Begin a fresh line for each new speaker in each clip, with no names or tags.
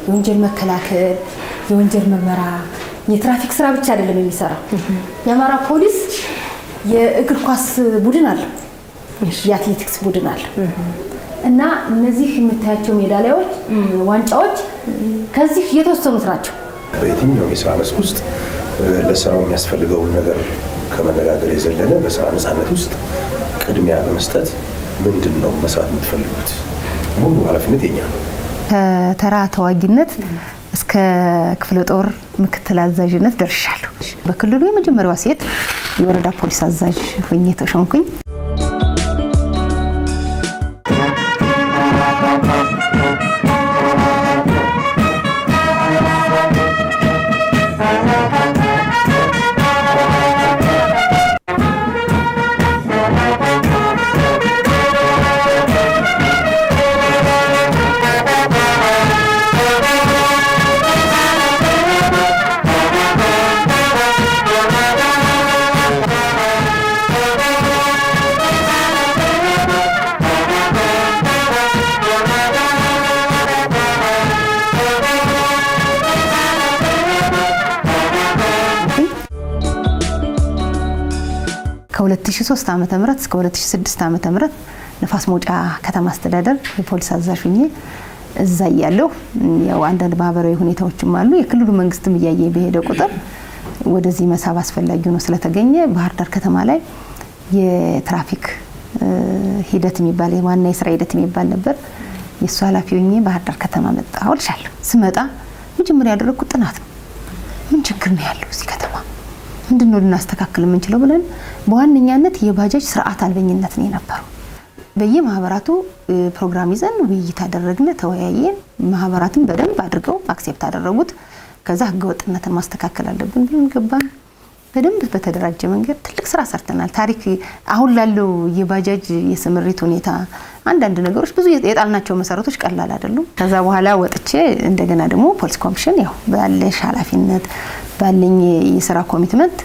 የወንጀል መከላከል የወንጀል ምርመራ የትራፊክ ስራ ብቻ አይደለም የሚሰራው የአማራ ፖሊስ የእግር ኳስ ቡድን አለ የአትሌቲክስ ቡድን አለ እና እነዚህ የምታያቸው ሜዳሊያዎች ዋንጫዎች ከዚህ የተወሰኑት ናቸው
በየትኛው የስራ መስክ ውስጥ ለስራው የሚያስፈልገው ነገር ከመነጋገር የዘለለ በስራ ነፃነት ውስጥ ቅድሚያ በመስጠት ምንድነው መስራት የምትፈልጉት ሙሉ ኃላፊነት የኛ ነው
ከተራ ተዋጊነት እስከ ክፍለ ጦር ምክትል አዛዥነት ደርሻለሁ በክልሉ የመጀመሪያዋ ሴት የወረዳ ፖሊስ አዛዥ ሆኜ ተሾምኩኝ ከ2003 ዓመተ ምህረት እስከ 2006 ዓመተ ምህረት ነፋስ መውጫ ከተማ አስተዳደር የፖሊስ አዛዥ ሆኜ እዛ ያለው ያው አንዳንድ ማህበራዊ ሁኔታዎችም አሉ የክልሉ መንግስትም እያየ በሄደ ቁጥር ወደዚህ መሳብ አስፈላጊ ነው ስለተገኘ ባህር ዳር ከተማ ላይ የትራፊክ ሂደት የሚባል የዋና የስራ ሂደት የሚባል ነበር የሱ ኃላፊ ሆኜ ባህር ዳር ከተማ መጣሁ ልሻለሁ ስመጣ መጀመሪያ ያደረኩት ጥናት ነው ምን ችግር ነው ያለው እዚህ ከተማ ምንድነው ልናስተካክል የምንችለው ብለን በዋነኛነት የባጃጅ ስርዓት አልበኝነት ነው የነበረው በየማህበራቱ ፕሮግራም ይዘን ውይይት አደረግን ተወያየን ማህበራቱን በደንብ አድርገው አክሴፕት አደረጉት ከዛ ህገወጥነትን ማስተካከል አለብን ብለን ገባን በደንብ በተደራጀ መንገድ ትልቅ ስራ ሰርተናል ታሪክ አሁን ላለው የባጃጅ የስምሪት ሁኔታ አንዳንድ ነገሮች ብዙ የጣልናቸው መሰረቶች ቀላል አይደሉም ከዛ በኋላ ወጥቼ እንደገና ደግሞ ፖሊስ ኮሚሽን ያው ባለሽ ኃላፊነት ባለኝ የሥራ ኮሚትመንት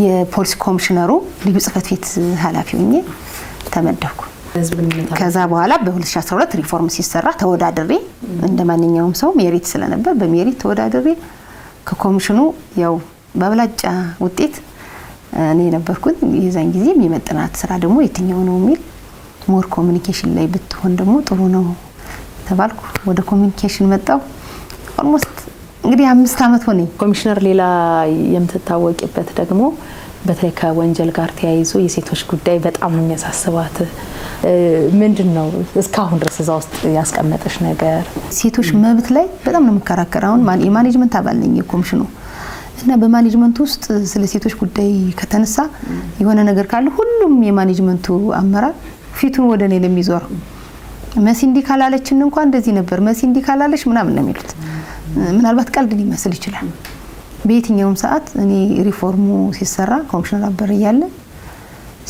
የፖሊስ ኮሚሽነሩ ልዩ ጽፈት ቤት ኃላፊ ሆኜ ተመደብኩ ከዛ በኋላ በ2012 ሪፎርም ሲሰራ ተወዳድሬ እንደማንኛውም ሰው ሜሪት ስለነበር በሜሪት ተወዳድሬ ከኮሚሽኑ ያው በብላጫ ውጤት እኔ ነበርኩኝ የዛን ጊዜ የሚመጥናት ስራ ደግሞ የትኛው ነው የሚል ሞር ኮሙኒኬሽን ላይ ብትሆን ደግሞ ጥሩ ነው ተባልኩ ወደ ኮሙኒኬሽን መጣው ኦልሞስት እንግዲህ 5 አመት ሆነኝ
ኮሚሽነር ሌላ የምትታወቂበት ደግሞ በተለይ ከወንጀል ጋር ተያይዞ የሴቶች ጉዳይ በጣም የሚያሳስባት ምንድነው እስካሁን ድረስ እዛ ውስጥ ያስቀመጠሽ ነገር
ሴቶች መብት ላይ በጣም ነው መከራከራው የማኔጅመንት አባል ነኝ የኮሚሽኑ እና በማኔጅመንት ውስጥ ስለ ሴቶች ጉዳይ ከተነሳ የሆነ ነገር ካለ ሁሉም የማኔጅመንቱ አመራር ፊቱን ወደ እኔ ለሚዞር መሲንዲ ካላለችን እንኳን እንደዚህ ነበር መሲንዲ ካላለሽ ምናምን ነው የሚሉት ምናልባት ቀልድ ሊመስል ይችላል በየትኛውም ሰዓት እኔ ሪፎርሙ ሲሰራ ኮሚሽነር አበር ያለ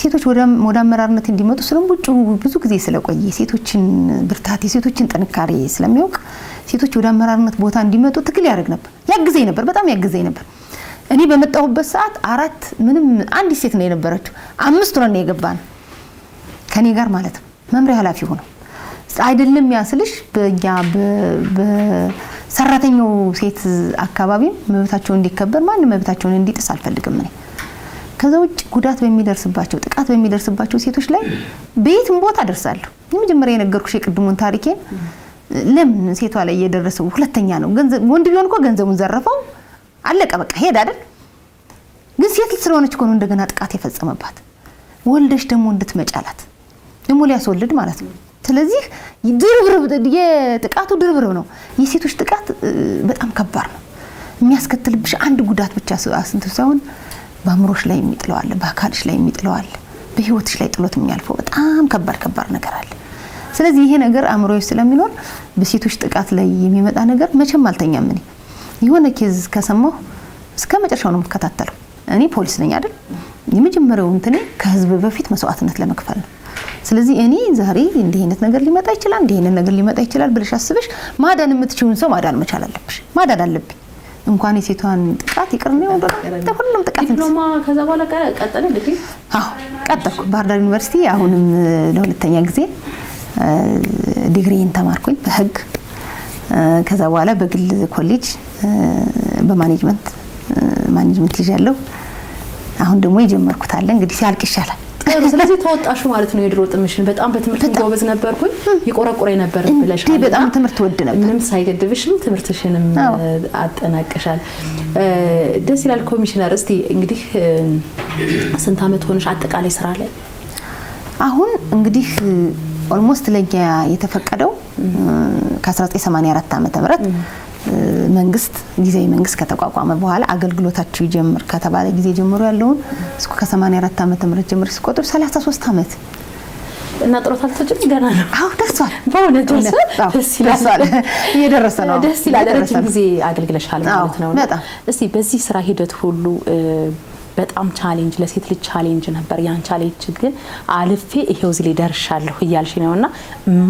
ሴቶች ወደ አመራርነት እንዲመጡ ስለምቡጭ ብዙ ጊዜ ስለቆየ ሴቶችን ብርታት የሴቶችን ጥንካሬ ስለሚያውቅ ሴቶች ወደ አመራርነት ቦታ እንዲመጡ ትግል ያደርግ ነበር ያግዘኝ ነበር በጣም ያግዘኝ ነበር እኔ በመጣሁበት ሰዓት አራት ምንም አንድ ሴት ነው የነበረችው አምስት ሆነን የገባን ከኔ ጋር ማለት ነው መምሪያ ኃላፊ ሆኖ አይደለም ያስልሽ በእኛ በሰራተኛው ሴት አካባቢ መብታቸው እንዲከበር ማን መብታቸውን እንዲጥስ አልፈልግም እኔ ከዛ ውጭ ጉዳት በሚደርስባቸው ጥቃት በሚደርስባቸው ሴቶች ላይ በየትም ቦታ ደርሳለሁ የመጀመሪያ የነገርኩሽ የቅድሙን ታሪኬን ለምን ሴቷ ላይ እየደረሰው ሁለተኛ ነው ገንዘብ ወንድ ቢሆን እኮ ገንዘቡን ዘረፈው አለቀ በቃ ሄድ አይደል ግን ሴት ስለሆነች እኮ ነው እንደገና ጥቃት የፈጸመባት ወልደሽ ደግሞ እንድትመጫላት ደግሞ ሊያስወልድ ማለት ነው ስለዚህ ድርብርብ የጥቃቱ ድርብርብ ነው የሴቶች ጥቃት በጣም ከባድ ነው የሚያስከትልብሽ አንድ ጉዳት ብቻ ሳይሆን በአምሮሽ ላይ የሚጥለው አለ በአካልሽ ላይ የሚጥለው አለ በህይወትሽ ላይ ጥሎት የሚያልፈው በጣም ከባድ ነገር አለ ስለዚህ ይሄ ነገር አምሮሽ ስለሚኖር በሴቶች ጥቃት ላይ የሚመጣ ነገር መቼም አልተኛም እኔ የሆነ ኬዝ ከሰማሁ እስከ መጨረሻው ነው መከታተለው እኔ ፖሊስ ነኝ አይደል የመጀመሪያው እንትኔ ከህዝብ በፊት መስዋዕትነት ለመክፈል ነው ስለዚህ እኔ ዛሬ እንደ አይነት ነገር ሊመጣ ይችላል እንደ አይነት ነገር ሊመጣ ይችላል ብለሽ አስበሽ ማዳን የምትችውን ሰው ማዳን መቻል አለብሽ ማዳን አለብኝ እንኳን የሴቷን ጥቃት ይቅርና ሁሉም ጥቃት
ዲፕሎማ ከዛ በኋላ ቀጠለ እንዴ
አዎ ቀጠልኩ ባህር ዳር ዩኒቨርሲቲ አሁንም ለሁለተኛ ጊዜ ዲግሪን ተማርኩኝ በህግ ከዛ በኋላ በግል ኮሌጅ በማኔጅመንት ይዣለሁ። አሁን ደግሞ የጀመርኩት አለ እንግዲህ ሲያልቅ ይሻላል።
ስለዚህ ተወጣሹ ማለት ነው። የድሮ ጥምሽን በጣም በትምህርት ጎበዝ ነበርኩኝ ይቆረቆሬ ነበር ብለሻል።
በጣም ትምህርት ወድ ነበር።
ምንም ሳይገድብሽም ትምህርትሽንም አጠናቀሻል። ደስ ይላል። ኮሚሽነር እስቲ እንግዲህ ስንት አመት ሆነሽ አጠቃላይ ስራ ላይ?
አሁን እንግዲህ ኦልሞስት ለኛ የተፈቀደው ከ1984 ዓመተ ምህረት መንግስት ጊዜያዊ መንግስት ከተቋቋመ በኋላ አገልግሎታቸው ይጀምር ከተባለ ጊዜ ጀምሮ ያለውን እስከ ከ84 ዓመተ ምህረት ጀምሮ ሲቆጥር 33 ዓመት
እና ጥሮት አልተጀመረ ገና ነው።
አዎ ደርሷል።
በእውነት ደስ ይላል።
እየደረሰ ነው።
ደስ ይላል። ረጅም ጊዜ አገልግለሻል ማለት ነው።
በጣም
እስቲ በዚህ ስራ ሂደት ሁሉ በጣም ቻሌንጅ ለሴት ልጅ ቻሌንጅ ነበር። ያን ቻሌንጅ ግን አልፌ ይሄው እዚህ ላይ ደርሻለሁ እያልሽ ነውና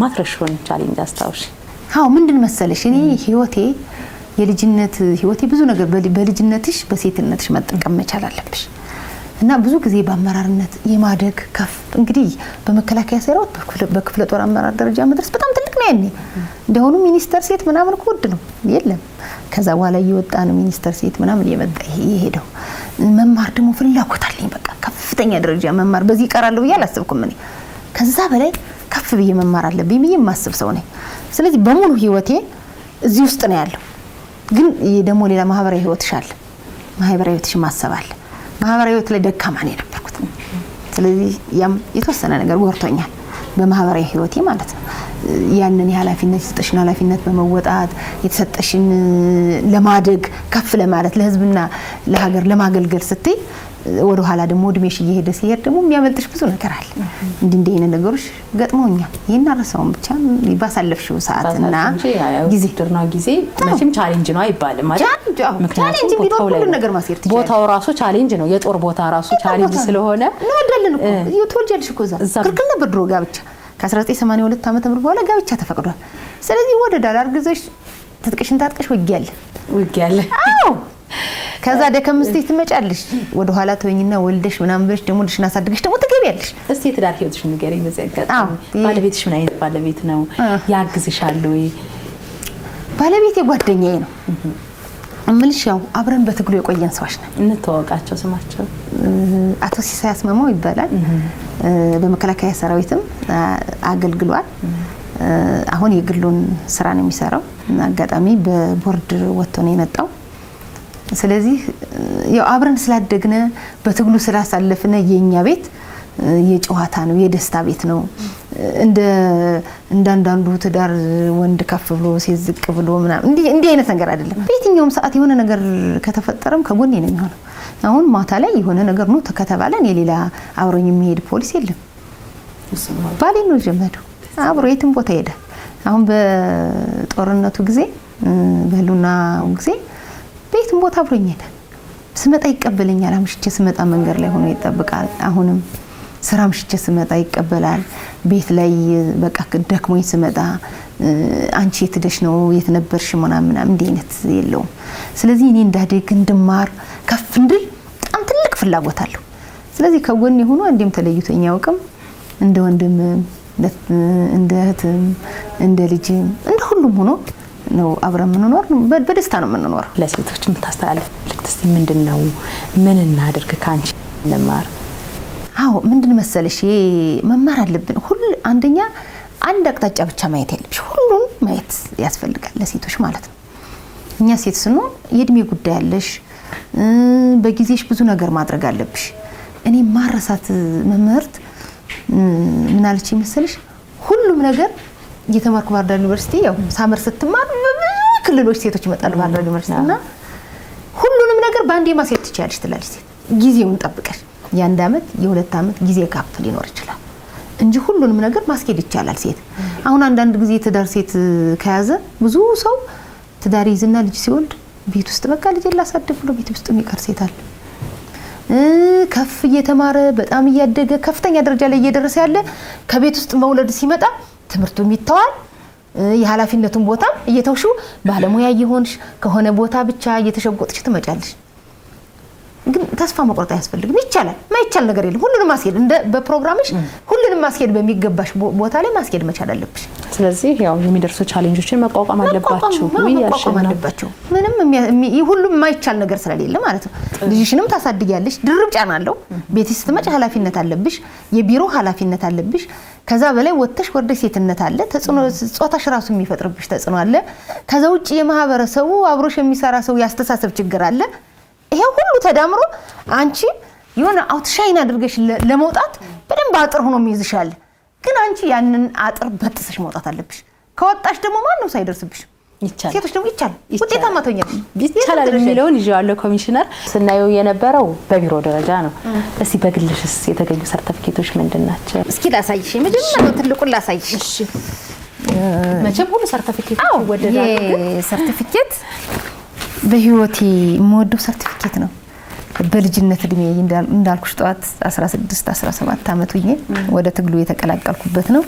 ማትረሽውን ቻሌንጅ አስታውሽ።
አዎ ምንድን መሰለሽ እኔ የልጅነት ህይወቴ ብዙ ነገር በልጅነትሽ በሴትነትሽ መጠቀም መቻል አለብሽ እና ብዙ ጊዜ በአመራርነት የማደግ ከፍ እንግዲህ በመከላከያ ሰራዊት በክፍለ ጦር አመራር ደረጃ መድረስ በጣም ትልቅ ነው። ያኔ እንደሆኑ ሚኒስተር ሴት ምናምን ኮድ ነው የለም። ከዛ በኋላ እየወጣ ነው ሚኒስተር ሴት ምናምን እየመጣ ይሄደው መማር ደግሞ ፍላጎት አለኝ። በቃ ከፍተኛ ደረጃ መማር በዚህ ይቀራለሁ ብዬ አላሰብኩም። እኔ ከዛ በላይ ከፍ ብዬ መማር አለብኝ ብዬ የማስብ ሰው ነኝ። ስለዚህ በሙሉ ህይወቴ እዚህ ውስጥ ነው ያለው። ግን ደግሞ ሌላ ማህበራዊ ህይወትሽ አለ። ማህበራዊ ህይወትሽ ማሰብ አለ። ማህበራዊ ህይወት ላይ ደካማ ነው የነበርኩት። ስለዚህ ያም የተወሰነ ነገር ወርቶኛል በማህበራዊ ህይወቴ ማለት ነው። ያንን የኃላፊነት የተሰጠሽን ኃላፊነት በመወጣት የተሰጠሽን ለማደግ ከፍ ለማለት ለህዝብና ለሀገር ለማገልገል ስትይ ወደ ኋላ ደግሞ እድሜሽ እየሄደ ሲሄድ ደግሞ የሚያመልጥሽ ብዙ ነገር አለ። እንዲህ አይነት ነገሮች ገጥሞኛል። ይሄን አረሳውም ብቻ ባሳለፍሽው ሰዓትና
ጊዜ መቼም ቻሌንጅ ነው አይባልም ማለት
ቻሌንጅ ቢኖር ሁሉ ነገር ማስየር ትችላለሽ።
ቦታው ራሱ ቻሌንጅ ነው። የጦር ቦታ ራሱ ቻሌንጅ ስለሆነ
ነው አይደለም እኮ ተወልጃለሽ እኮ እዛ ክልክል ነበር ድሮ ጋብቻ። ከ1982 ዓመተ ምህረት በኋላ ጋብቻ ተፈቅዷል። ስለዚህ ወደ ዳር አርግዘሽ ትጥቅሽን ታጥቀሽ ውጊያለ። አዎ ከዛ ደከምስቲ ትመጫለሽ ወደ ኋላ ተወኝና ወልደሽ ምናምን ብለሽ ደግሞ ልሽና አሳድገሽ ደግሞ ትገቢያለሽ።
እስቲ የትዳር ህይወትሽ ንገሪኝ በዚህ አጋጣሚ። ባለቤትሽ ምን አይነት ባለቤት ነው? ያግዝሻል ወይ?
ባለቤቴ ጓደኛዬ ነው እምልሽ። ያው አብረን በትግሉ የቆየን ሰዎች ነን።
እንተዋወቃቸው። ስማቸው
አቶ ሲሳይ አስማማው ይባላል። በመከላከያ ሰራዊትም አገልግሏል። አሁን የግሉን ስራ ነው የሚሰራው። አጋጣሚ በቦርድ ወጥቶ ነው የመጣው። ስለዚህ ያው አብረን ስላደግነ በትግሉ ስላሳለፍነ የኛ ቤት የጨዋታ ነው፣ የደስታ ቤት ነው። እንዳንዳንዱ ትዳር ወንድ ከፍ ብሎ ሲዝቅ ብሎ ምናምን እንዲህ አይነት ነገር አይደለም። በየትኛውም ሰዓት የሆነ ነገር ከተፈጠረም ከጎኔ ነው የሚሆነው። አሁን ማታ ላይ የሆነ ነገር ነው ተከተባለን የሌላ አብሮኝ የሚሄድ ፖሊስ የለም። ባሌ ነው ጀመደው አብሮ የትም ቦታ ሄደ። አሁን በጦርነቱ ጊዜ በህልውናው ጊዜ ቤትም ቦታ አብሮኝ ሄደ። ስመጣ ይቀበለኛል። አምሽቼ ስመጣ መንገድ ላይ ሆኖ ይጠብቃል። አሁንም ስራ አምሽቼ ስመጣ ይቀበላል። ቤት ላይ በቃ ደክሞኝ ስመጣ አንቺ የት ሄደሽ ነው የት ነበርሽ ምናምን እንዲህ አይነት የለውም። ስለዚህ እኔ እንዳደግ እንድማር ከፍ እንድል በጣም ትልቅ ፍላጎት አለው። ስለዚህ ከጎኔ ሆኖ አንዴም ተለይቶኝ ያውቅም። እንደ ወንድም እንደ እህትም እንደ ልጅም እንደ ሁሉም ሆኖ ነው አብረን የምንኖር። በደስታ ነው የምንኖር።
ለሴቶች የምታስተላልፍ መልእክት እስቲ ምንድነው? ምን እናድርግ ካንቺ እንማር?
አዎ ምንድን መሰለሽ መማር አለብን። አንደኛ አንድ አቅጣጫ ብቻ ማየት ያለብሽ ሁሉም ማየት ያስፈልጋል ለሴቶች ማለት ነው። እኛ ሴት ስንሆን የእድሜ ጉዳይ አለሽ። በጊዜሽ ብዙ ነገር ማድረግ አለብሽ። እኔ ማረሳት መምህርት ምን አለች መሰለሽ? ሁሉም ነገር እየተማርኩ ባህር ዳር ዩኒቨርሲቲ ያው ሳመር ስትማር ክልሎች ሴቶች ይመጣሉ ባህር ዳር ዩኒቨርሲቲና ሁሉንም ነገር ባንዴ ማስየት ትችያለሽ ትላለች ሴት። ጊዜውን ጠብቀሽ የ1 አመት የ2 አመት ጊዜ ካፕ ሊኖር ይችላል እንጂ ሁሉንም ነገር ማስኬድ ይቻላል ሴት። አሁን አንዳንድ ጊዜ ትዳር ሴት ከያዘ ብዙ ሰው ትዳር ይዝና ልጅ ሲወልድ ቤት ውስጥ በቃ ልጅ ላሳድግ ብሎ ቤት ውስጥ የሚቀር ሴት አለ። ከፍ እየተማረ በጣም እያደገ ከፍተኛ ደረጃ ላይ እየደረሰ ያለ ከቤት ውስጥ መውለድ ሲመጣ ትምህርቱም ይተዋል። የኃላፊነቱን ቦታ እየተውሹ ባለሙያ እየሆንሽ ከሆነ ቦታ ብቻ እየተሸጎጥሽ ትመጫለሽ። ግን ተስፋ መቁረጥ አያስፈልግም። ይቻላል። ማይቻል ነገር የለም። ሁሉንም ማስኬድ እንደ በፕሮግራምሽ ሁሉንም ማስኬድ በሚገባሽ ቦታ ላይ ማስኬድ መቻል አለብሽ።
ስለዚህ ያው የሚደርሱ ቻሌንጆችን መቋቋም አለባቸው።
ምንም ሁሉም ማይቻል ነገር ስለሌለ ማለት ነው። ልጅሽንም ታሳድጊያለሽ። ድርብ ጫና አለው። ቤትሽ ስትመጪ ኃላፊነት አለብሽ። የቢሮ ኃላፊነት አለብሽ። ከዛ በላይ ወጥተሽ ወርደሽ ሴትነት አለ። ተጽኖ ጾታሽ ራሱ የሚፈጥርብሽ ተጽኖ አለ። ከዛ ውጪ የማህበረሰቡ አብሮሽ የሚሰራ ሰው ያስተሳሰብ ችግር አለ። ይሄ ሁሉ ተዳምሮ አንቺ የሆነ አውትሻይን አድርገሽ ለመውጣት በደንብ አጥር ሆኖ የሚይዝሻል። ግን አንቺ ያንን አጥር በጥሰሽ መውጣት አለብሽ። ከወጣሽ ደግሞ ማንንም ሳይደርስብሽ
ይቻላል።
ሴቶች ደግሞ ይቻላል ውጤታማ ትሆኛለሽ።
ይቻላል የሚለውን ይዤዋለሁ። ኮሚሽነር ስናየው የነበረው በቢሮ ደረጃ ነው። እስቲ በግልሽስ የተገኙ ሰርቲፊኬቶች ምንድናቸው?
እስኪ ላሳይሽ። መጀመሪያው ትልቁን ላሳይሽ።
እሺ መቼም ሁሉ ሰርቲፊኬት ወደዳሉ።
ሰርቲፊኬት በህይወቴ የምወደው ሰርቲፊኬት ነው። በልጅነት እድሜ እንዳልኩሽ ጧት 16 17 አመት ሆኜ ወደ ትግሉ የተቀላቀልኩበት ነው።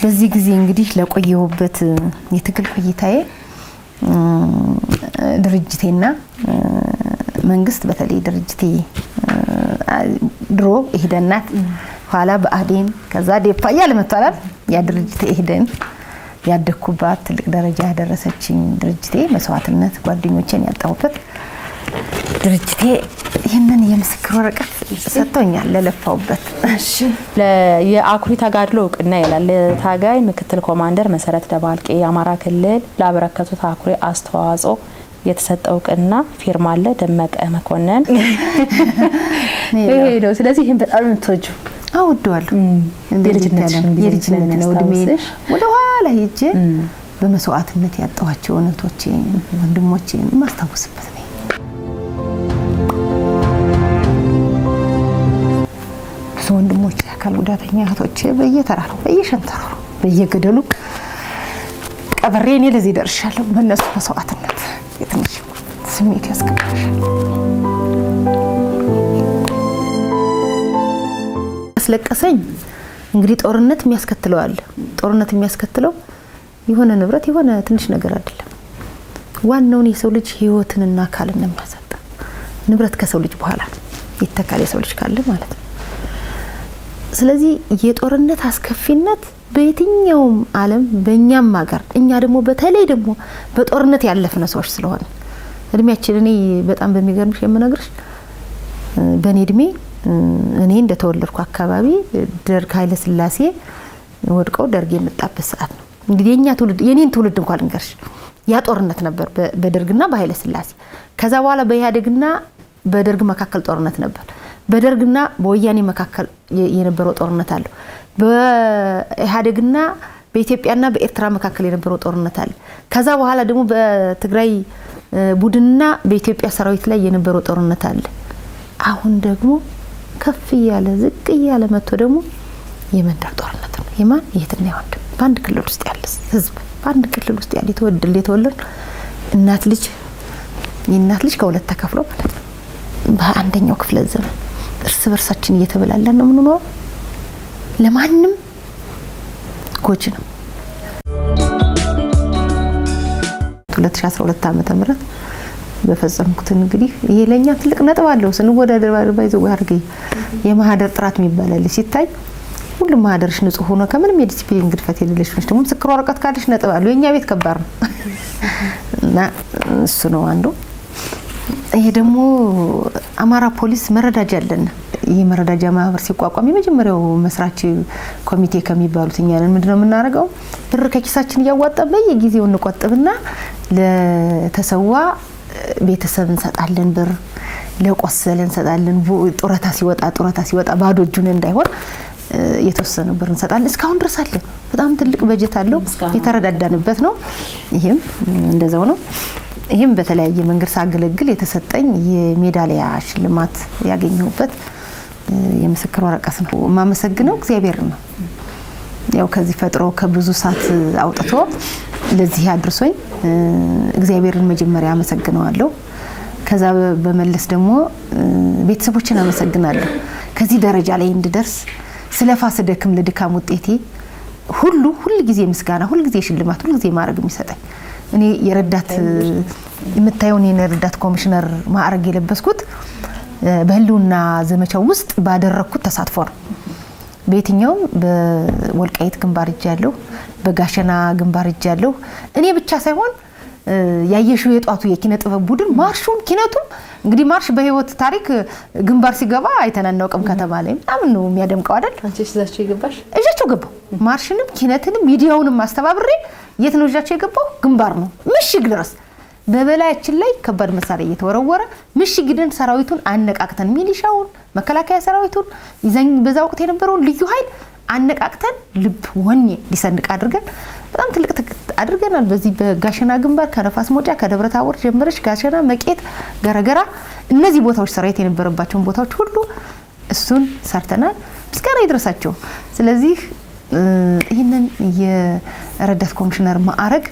በዚህ ጊዜ እንግዲህ ለቆየሁበት የትግል ቆይታዬ ድርጅቴና መንግስት በተለይ ድርጅቴ ድሮ ኢህደናት ኋላ በአዴን ከዛ ዴፓ ያለ መጣላል ያ ድርጅቴ ኢህደን ያደኩባት ትልቅ ደረጃ ያደረሰችኝ ድርጅቴ መስዋዕትነት ጓደኞቼን ያጣሁበት ድርጅቴ ይሄንን የምስክር ወረቀት ሰጥቶኛል ለለፋውበት።
እሺ የአኩሪ ተጋድሎ እውቅና ይላል። ታጋይ ምክትል ኮማንደር መሰረት ደባልቄ የአማራ ክልል ላበረከቱት አኩሪ አስተዋጽኦ የተሰጠው እውቅና ፊርማ አለ ደመቀ መኮንን ይሄ ነው። ስለዚህ ይሄን በጣም የምትወጂው?
አውደዋለሁ። የልጅነት ነው እድሜ ወደ ኋላ ሄጄ በመስዋዕትነት ያጣኋቸው እናቶቼ ወንድሞቼ ማስታወስበት ነው። ወንድሞቼ አካል ጉዳተኛ እህቶቼ በየተራራው በየሸንተረሩ በየገደሉ ቀብሬ እኔ ለዚህ ደርሻለሁ። በእነሱ መስዋዕትነት የትንሽ ስሜት ያስቀምጣል። አስለቀሰኝ እንግዲህ ጦርነት የሚያስከትለው አለ። ጦርነት የሚያስከትለው የሆነ ንብረት የሆነ ትንሽ ነገር አይደለም። ዋናው የሰው ልጅ ህይወትንና አካልን ነው የሚያሰጣ። ንብረት ከሰው ልጅ በኋላ ይተካል የሰው ልጅ ካለ ማለት ነው። ስለዚህ የጦርነት አስከፊነት በየትኛውም ዓለም በእኛም ሀገር እኛ ደግሞ በተለይ ደግሞ በጦርነት ያለፍነ ሰዎች ስለሆነ እድሜያችን እኔ በጣም በሚገርምሽ የምነግርሽ በኔ እድሜ እኔ እንደተወለድኩ አካባቢ ደርግ ኃይለ ሥላሴ ወድቀው ደርግ የመጣበት ሰዓት ነው። እንግዲህ የኔን ትውልድ እንኳን ልንገርሽ ያ ጦርነት ነበር በደርግና በኃይለ ሥላሴ። ከዛ በኋላ በኢህአዴግና በደርግ መካከል ጦርነት ነበር። በደርግና በወያኔ መካከል የነበረው ጦርነት አለ። በኢህአዴግና በኢትዮጵያና በኤርትራ መካከል የነበረው ጦርነት አለ። ከዛ በኋላ ደግሞ በትግራይ ቡድንና በኢትዮጵያ ሰራዊት ላይ የነበረው ጦርነት አለ። አሁን ደግሞ ከፍ ያለ ዝቅ ያለ መጥቶ ደግሞ የመንደር ጦርነት ነው። የማን የትና የወንድ በአንድ ክልል ውስጥ ያለ ህዝብ በአንድ ክልል ውስጥ ያለ የተወለደ እናት ልጅ የእናት ልጅ ከሁለት ተከፍሎ ማለት ነው። በአንደኛው ክፍለ ዘመን እርስ በርሳችን እየተበላለን ነው የምንኖረው። ለማንም ጎጂ ነው። 2012 ዓመተ ምህረት በፈጸምኩት እንግዲህ ይሄ ለኛ ትልቅ ነጥብ አለው። ስንወዳደር ባይዘው ያርገኝ የማህደር ጥራት የሚባላል ሲታይ ሁሉም ማህደርሽ ንጹህ ሆኖ ከምንም የዲሲፕሊን ግድፈት የሌለሽ ነሽ። ደግሞ ምስክር ወረቀት ካለሽ ነጥብ አለው። የኛ ቤት ከባድ ነው እና እሱ ነው አንዱ። ይሄ ደግሞ አማራ ፖሊስ መረዳጃ አለና ይሄ መረዳጃ ማህበር ሲቋቋም የመጀመሪያው መስራች ኮሚቴ ከሚባሉት እኛ ነን። ምንድነው የምናደርገው? ብር ከኪሳችን እያዋጣን በየጊዜው እንቆጥብና ለተሰዋ ቤተሰብ እንሰጣለን። ብር ለቆሰለ እንሰጣለን። ጡረታ ሲወጣ ባዶ እጁን እንዳይሆን የተወሰነ ብር እንሰጣለን። እስካሁን ድረስ አለ። በጣም ትልቅ በጀት አለው። የተረዳዳንበት ነው። ይሄም እንደዛው ነው። ይሄም በተለያየ መንገድ ሳገለግል የተሰጠኝ የሜዳሊያ ሽልማት ያገኘሁበት የምስክር ወረቀት ነው። ማመሰግነው እግዚአብሔር ነው። ያው ከዚህ ፈጥሮ ከብዙ ሰዓት አውጥቶ ለዚህ አድርሶኝ እግዚአብሔርን መጀመሪያ አመሰግነዋለሁ። ከዛ በመለስ ደግሞ ቤተሰቦችን አመሰግናለሁ። ከዚህ ደረጃ ላይ እንድደርስ ስለፋስ ደክም ለድካም ውጤቴ ሁሉ ጊዜ ምስጋና፣ ሁሉ ጊዜ ሽልማት፣ ሁሉ ጊዜ ማዕረግ የሚሰጠኝ እኔ የረዳት የምታየውን የረዳት ኮሚሽነር ማዕረግ የለበስኩት በህልውና ዘመቻው ውስጥ ባደረኩት ተሳትፎ ነው። በየትኛው በወልቃይት ግንባር እጃለሁ፣ በጋሸና ግንባር እጃለሁ። እኔ ብቻ ሳይሆን ያየሽው የጧቱ የኪነ ጥበብ ቡድን ማርሹም ኪነቱም እንግዲህ ማርሽ በህይወት ታሪክ ግንባር ሲገባ አይተናናውቅም ከተማ ላይ በጣም ነው የሚያደምቀው አይደል?
አንቺስ እዛቸው ይገባሽ?
እዛቸው ገባው። ማርሽንም ኪነትንም ሚዲያውንም አስተባብሬ የት ነው እዛቸው የገባው? ግንባር ነው ምሽግ ድረስ በበላያችን ላይ ከባድ መሳሪያ እየተወረወረ ምሽግን ሰራዊቱን አነቃቅተን ሚሊሻውን መከላከያ ሰራዊቱን ይዘን በዛ ወቅት የነበረውን ልዩ ኃይል አነቃቅተን ልብ ወኔ ሊሰንቅ አድርገን በጣም ትልቅ አድርገናል። በዚህ በጋሸና ግንባር ከነፋስ መውጫ ከደብረ ታቦር ጀምረሽ ጋሸና፣ መቄት፣ ገረገራ እነዚህ ቦታዎች ሰራዊት የነበረባቸውን ቦታዎች ሁሉ እሱን ሰርተናል። ምስጋና ይድረሳቸው። ስለዚህ ይህንን የረዳት ኮሚሽነር ማዕረግ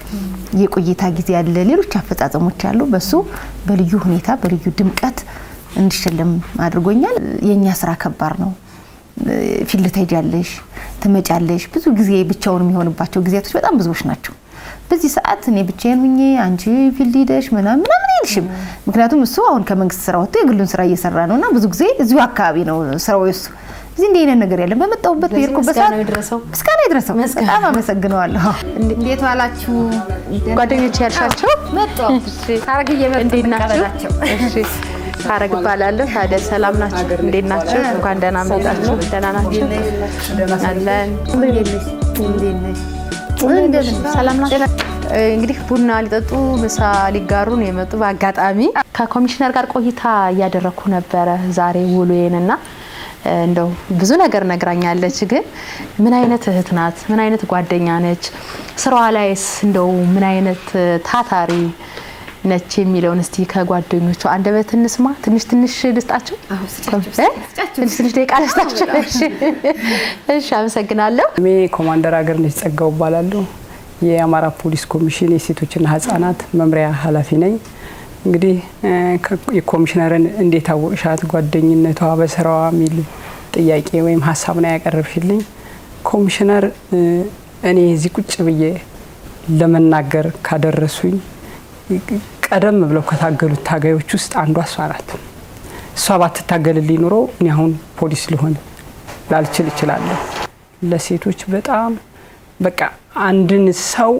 የቆይታ ጊዜ ያለ ሌሎች አፈጻጸሞች አሉ። በሱ በልዩ ሁኔታ በልዩ ድምቀት እንዲሸለም አድርጎኛል። የኛ ስራ ከባድ ነው። ፊልድ ትሄጃለሽ፣ ትመጫለሽ። ብዙ ጊዜ ብቻውን የሚሆንባቸው ጊዜያቶች በጣም ብዙዎች ናቸው። በዚህ ሰዓት እኔ ብቻዬን ሁኜ አንቺ ፊልድ ሄደሽ ምናምን አይልሽም። ምክንያቱም እሱ አሁን ከመንግስት ስራ ወጥቶ የግሉን ስራ እየሰራ ነውና ብዙ ጊዜ እዚሁ አካባቢ ነው ስራው እሱ። እዚህ እንደ አይነት ነገር ያለ በመጣውበት በየርኩበት ሰዓት ምስጋና ይድረሰው። በጣም አመሰግናለሁ። እንዴት ዋላችሁ
ጓደኞቼ ያልሻቸው?
መጣው ታረግዬ
መጣናቸው። እሺ ታረግ ባላለሁ። ታዲያ ሰላም ናችሁ? እንዴት ናችሁ? እንኳን ደህና መጣችሁ። ደህና ናችሁ? አለን። ሰላም ናችሁ? እንግዲህ ቡና ሊጠጡ ምሳ ሊጋሩ ነው የመጡ። በአጋጣሚ ከኮሚሽነር ጋር ቆይታ እያደረኩ ነበረ ዛሬ ውሎዬንና እንደው ብዙ ነገር ነግራኛለች። ግን ምን አይነት እህት ናት? ምን አይነት ጓደኛ ነች? ስራዋ ላይስ እንደው ምን አይነት ታታሪ ነች የሚለውን እስቲ ከጓደኞቹ አንደበት እንስማ። ትንሽ ልስጣቸው። ትንሽ ደቂቃ ልስጣቸው። እሺ አመሰግናለሁ።
እኔ ኮማንደር አገርነች ጸጋው እባላለሁ። የአማራ ፖሊስ ኮሚሽን የሴቶችና ህፃናት መምሪያ ኃላፊ ነኝ። እንግዲህ የኮሚሽነርን እንዴት አወቅሻት ጓደኝነቷ በስራዋ የሚል ጥያቄ ወይም ሀሳብ ነው ያቀረብሽልኝ። ኮሚሽነር እኔ እዚህ ቁጭ ብዬ ለመናገር ካደረሱኝ ቀደም ብለው ከታገሉት ታጋዮች ውስጥ አንዷ እሷ ናት። እሷ ባትታገልልኝ ኖሮ እኔ አሁን ፖሊስ ልሆን ላልችል እችላለሁ። ለሴቶች በጣም በቃ አንድን ሰው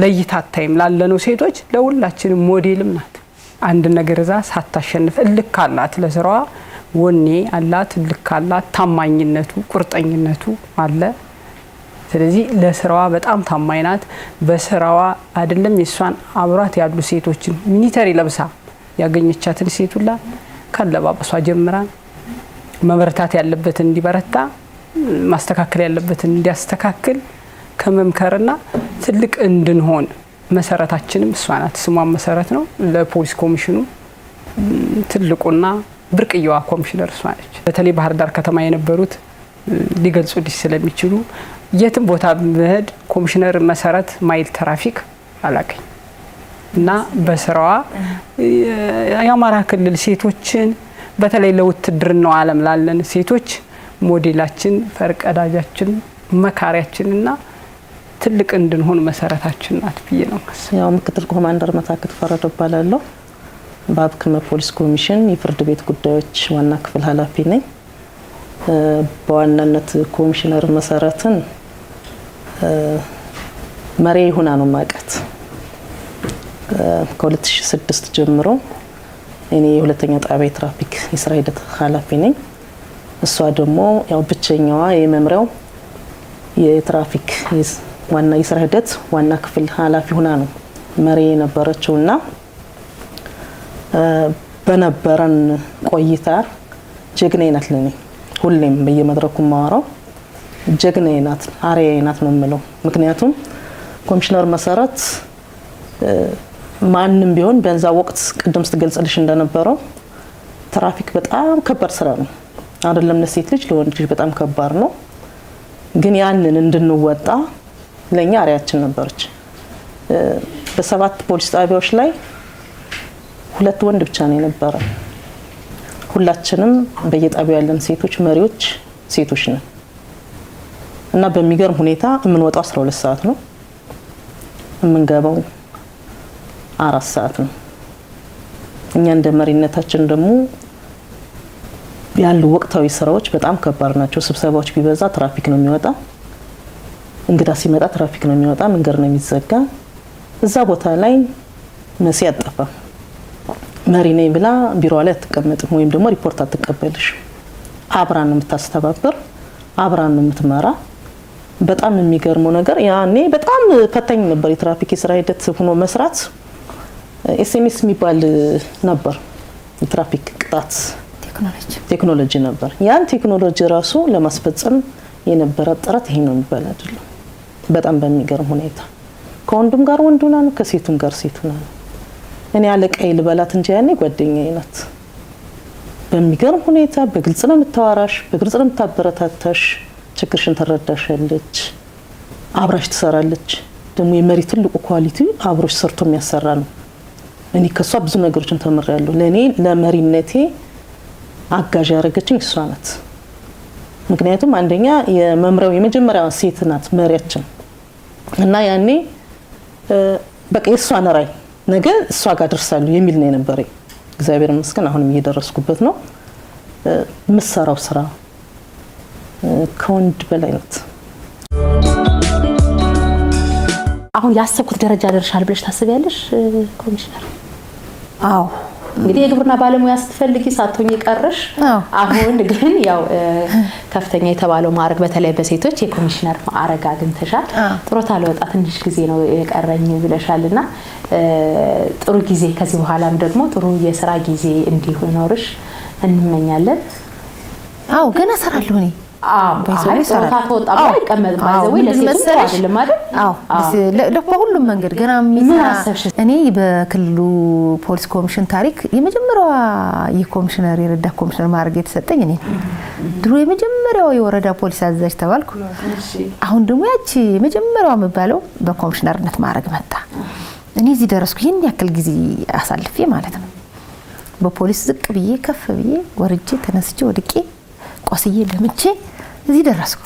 ለይታ አታይም። ላለነው ሴቶች ለሁላችንም ሞዴልም ናት። አንድ ነገር እዛ ሳታሸንፍ እልክ አላት፣ ለስራዋ ወኔ አላት፣ እልክ አላት፣ ታማኝነቱ ቁርጠኝነቱ አለ። ስለዚህ ለስራዋ በጣም ታማኝ ናት። በስራዋ አይደለም የሷን አብሯት ያሉ ሴቶችን ሚኒተሪ ለብሳ ያገኘቻትን ሴቱላ ካለባበሷ ጀምራ መበረታት ያለበትን እንዲበረታ ማስተካከል ያለበትን እንዲያስተካክል ከመምከርና ትልቅ እንድንሆን መሰረታችንም እሷ ናት። ስሟ መሰረት ነው። ለፖሊስ ኮሚሽኑ ትልቁና ብርቅየዋ ኮሚሽነር እሷ ነች። በተለይ ባህር ዳር ከተማ የነበሩት ሊገልጹልሽ ስለሚችሉ የትም ቦታ በመሄድ ኮሚሽነር መሰረት ማይል ትራፊክ አላገኝ እና በስራዋ የአማራ ክልል ሴቶችን በተለይ ለውትድርናው ዓለም ላለን ሴቶች ሞዴላችን፣ ፈርቀዳጃችን፣ መካሪያችንና ትልቅ እንድንሆን መሰረታችን ናት ብዬ ነው ማስበው።
ያው ምክትል ኮማንደር መታከት ፈረደ እባላለሁ። በአብክመ ፖሊስ ኮሚሽን የፍርድ ቤት ጉዳዮች ዋና ክፍል ኃላፊ ነኝ። በዋናነት ኮሚሽነር መሰረትን መሪ ሆና ነው ማቀት ከ2006 ጀምሮ እኔ የሁለተኛ ጣቢያ ትራፊክ የስራ ሂደት ኃላፊ ነኝ። እሷ ደግሞ ያው ብቸኛዋ የመምሪያው የትራፊክ ዋና የስራ ሂደት ዋና ክፍል ኃላፊ ሆና ነው መሪ የነበረችውና በነበረን ቆይታ ጀግናዬ ናት ለኔ። ሁሌም በየመድረኩ ማወራው ጀግናዬ ናት፣ አርአያዬ ናት ነው የምለው። ምክንያቱም ኮሚሽነር መሰረት ማንንም ቢሆን በዛ ወቅት ቅድም ስትገልጽልሽ እንደነበረው ትራፊክ በጣም ከባድ ስራ ነው አይደለም? ለሴት ልጅ ለወንድ ልጅ በጣም ከባድ ነው። ግን ያንን እንድንወጣ ለኛ አርአያችን ነበረች። በሰባት ፖሊስ ጣቢያዎች ላይ 2 ወንድ ብቻ ነው የነበረ። ሁላችንም በየጣቢያው ያለን ሴቶች መሪዎች ሴቶች ነን እና በሚገርም ሁኔታ የምንወጣው 12 ሰዓት ነው፣ የምንገባው 4 ሰዓት ነው። እኛ እንደ መሪነታችን ደግሞ ያሉ ወቅታዊ ስራዎች በጣም ከባድ ናቸው። ስብሰባዎች ቢበዛ ትራፊክ ነው የሚወጣ፣ እንግዳ ሲመጣ ትራፊክ ነው የሚወጣ፣ መንገድ ነው የሚዘጋ። እዛ ቦታ ላይ መሲ አጠፋ መሪ ነኝ ብላ ቢሮ ላይ አትቀመጥም ወይም ደግሞ ሪፖርት አትቀበልሽ። አብራን ነው የምታስተባብር፣ አብራን ነው የምትመራ። በጣም የሚገርመው ነገር ያኔ በጣም ፈታኝ ነበር የትራፊክ የስራ ሂደት ሆኖ መስራት። ኤስኤምኤስ የሚባል ነበር የትራፊክ ቅጣት ቴክኖሎጂ ነበር። ያን ቴክኖሎጂ ራሱ ለማስፈጸም የነበረ ጥረት ይሄ ነው የሚባል አይደለም። በጣም በሚገርም ሁኔታ ከወንዱም ጋር ወንዱና ነው፣ ከሴቱም ጋር ሴቱና ነው። እኔ አለቃዬ ልበላት እንጂ ያኔ ጓደኛዬ ናት። በሚገርም ሁኔታ በግልጽ ነው የምታወራሽ፣ በግልጽ ነው የምታበረታታሽ፣ ችግርሽን ትረዳሻለች፣ አብራሽ ትሰራለች። ደግሞ የመሪ ትልቁ ኳሊቲ አብሮሽ ሰርቶ የሚያሰራ ነው። እኔ ከሷ ብዙ ነገሮችን ተምሬያለሁ። ለኔ ለመሪነቴ አጋዥ ያደረገችኝ እሷ ናት። ምክንያቱም አንደኛ የመምሪያው የመጀመሪያዋ ሴት ናት መሪያችን እና ያኔ በቃ የሷን ራዕይ ነገ እሷ ጋር ደርሳለሁ የሚል ነው የነበረኝ። እግዚአብሔር ይመስገን አሁንም እየደረስኩበት ነው። የምሰራው ስራ ከወንድ በላይ ናት።
አሁን ያሰብኩት ደረጃ ደርሻል ብለሽ ታስቢያለሽ ኮሚሽነር?
አዎ
እንግዲህ የግብርና ባለሙያ ስትፈልጊ ሳትሆኚ ቀረሽ። አሁን ግን ያው ከፍተኛ የተባለው ማዕረግ በተለይ በሴቶች የኮሚሽነር ማዕረግ አግኝተሻል። ጡረታ ለወጣ ትንሽ ጊዜ ነው የቀረኝ ብለሻልና ጥሩ ጊዜ ከዚህ በኋላም ደግሞ ጥሩ የስራ ጊዜ እንዲኖርሽ እንመኛለን።
አዎ ገና እሰራለሁ እኔ።
ጡረታ ተወጣ ማለት ይቀመጥ ባይዘው ለሴቶች አይደለም አይደል?
በሁሉም መንገድ ገና እኔ በክልሉ ፖሊስ ኮሚሽን ታሪክ የመጀመሪያዋ የኮሚሽነር የረዳት ኮሚሽነር ማዕረግ የተሰጠኝ እኔ ድሮ የመጀመሪያው የወረዳ ፖሊስ አዛዥ ተባልኩ። አሁን ደግሞ ያቺ የመጀመሪያዋ የምባለው በኮሚሽነርነት ማዕረግ መጣ። እኔ እዚህ ደረስኩ። ይሄን ያክል ጊዜ አሳልፌ ማለት ነው። በፖሊስ ዝቅ ብዬ ከፍ ብዬ ወርጄ ተነስቼ ወድቄ ቆስዬ ለምቼ እዚህ ደረስኩ።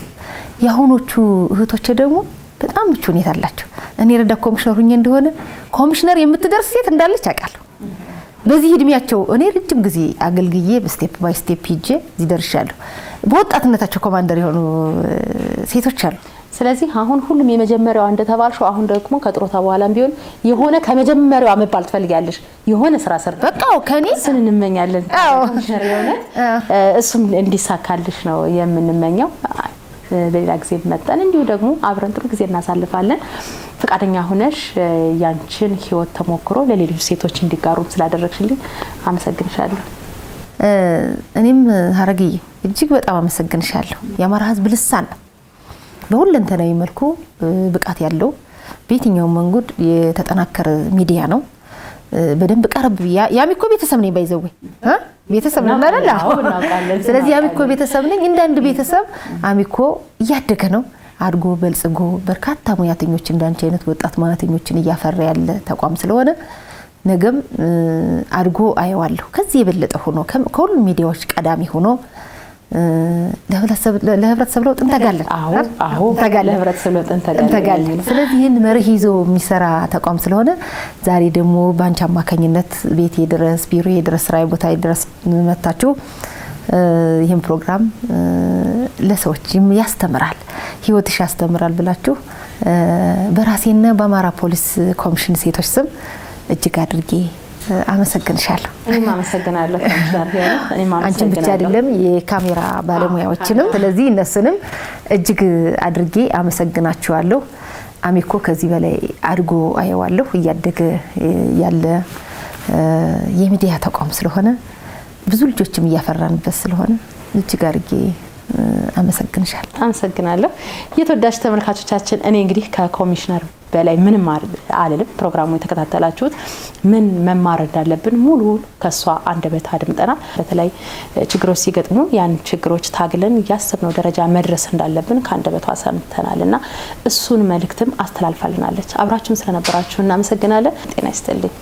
ያሁኖቹ እህቶቼ ደግሞ በጣም ምቹ ሁኔታ አላቸው። እኔ ረዳት ኮሚሽነር ሆኜ እንደሆነ ኮሚሽነር የምትደርስ ሴት እንዳለች አውቃለሁ። በዚህ እድሜያቸው እኔ ረጅም ጊዜ አገልግዬ በስቴፕ ባይ ስቴፕ ሂጄ እዚህ ደርሻለሁ። በወጣትነታቸው ኮማንደር የሆኑ ሴቶች አሉ።
ስለዚህ አሁን ሁሉም የመጀመሪያው እንደተባልሽው አሁን ደግሞ ከጡረታ በኋላም ቢሆን የሆነ ከመጀመሪያው መባል ትፈልጊያለሽ። የሆነ ስራ ሰርተ በቃው ከኔ ስን እንመኛለን። ኮሚሽነር የሆነ እሱም እንዲሳካልሽ ነው የምንመኘው። በሌላ ጊዜ መጣን እንዲሁ ደግሞ አብረን ጥሩ ጊዜ እናሳልፋለን። ፈቃደኛ ሆነሽ ያንቺን ህይወት ተሞክሮ ለሌሎች ሴቶች እንዲጋሩ ስላደረግሽልኝ አመሰግንሻለሁ።
እኔም ሀረግዬ እጅግ በጣም አመሰግንሻለሁ። የአማራ ህዝብ ልሳን ነው። በሁለንተናዊ መልኩ ብቃት ያለው በየትኛው መንገድ የተጠናከረ ሚዲያ ነው። በደንብ ቀርብ ያሚኮ ቤተሰብ ነኝ ባይዘው ቤተሰብ ነን አይደል? ስለዚህ ያሚኮ ቤተሰብ ነኝ። እንዳንድ ቤተሰብ አሚኮ እያደገ ነው። አድጎ በልጽጎ በርካታ ሙያተኞች እንዳንቺ አይነት ወጣት ሙያተኞችን እያፈራ ያለ ተቋም ስለሆነ ነገም አድጎ አየዋለሁ። ከዚህ የበለጠ ሆኖ ከሁሉ ሚዲያዎች ቀዳሚ ሆኖ ለህብረተሰብ ለውጥ እንተጋለን።
ለህብረተሰብ ለውጥ እንተጋለን።
ስለዚህ ይህን መርህ ይዞ የሚሰራ ተቋም ስለሆነ ዛሬ ደግሞ ባንቺ አማካኝነት ቤቴ ድረስ ቢሮዬ ድረስ ስራዬ ቦታ ድረስ መታችሁ ይህን ፕሮግራም ለሰዎች ያስተምራል፣ ህይወትሽ ያስተምራል ብላችሁ በራሴና በአማራ ፖሊስ ኮሚሽን ሴቶች ስም እጅግ አድርጌ አመሰግንሻለሁ።
እኔም አመሰግናለሁ ኮሚሽነር ሄኖክ። እኔም አመሰግናለሁ
አንቺን ብቻ አይደለም የካሜራ ባለሙያዎችንም። ስለዚህ እነሱንም እጅግ አድርጌ አመሰግናችኋለሁ። አሚኮ ከዚህ በላይ አድጎ አየዋለሁ። እያደገ ያለ የሚዲያ ተቋም ስለሆነ ብዙ ልጆችም እያፈራንበት ስለሆነ እጅግ አድርጌ
አመሰግናለሁ። የተወዳጅ ተመልካቾቻችን እኔ እንግዲህ ከኮሚሽነር በላይ ምንም አልልም። ፕሮግራሙ የተከታተላችሁት ምን መማር እንዳለብን ሙሉ ከሷ አንደበት አድምጠናል። በተለይ ችግሮች ሲገጥሙ ያን ችግሮች ታግለን ያሰብነው ደረጃ መድረስ እንዳለብን ከአንደበቷ ሰምተናልና እሱን መልእክትም አስተላልፋልናለች። አብራችሁን ስለነበራችሁ እናመሰግናለን። ጤና ይስጥልኝ።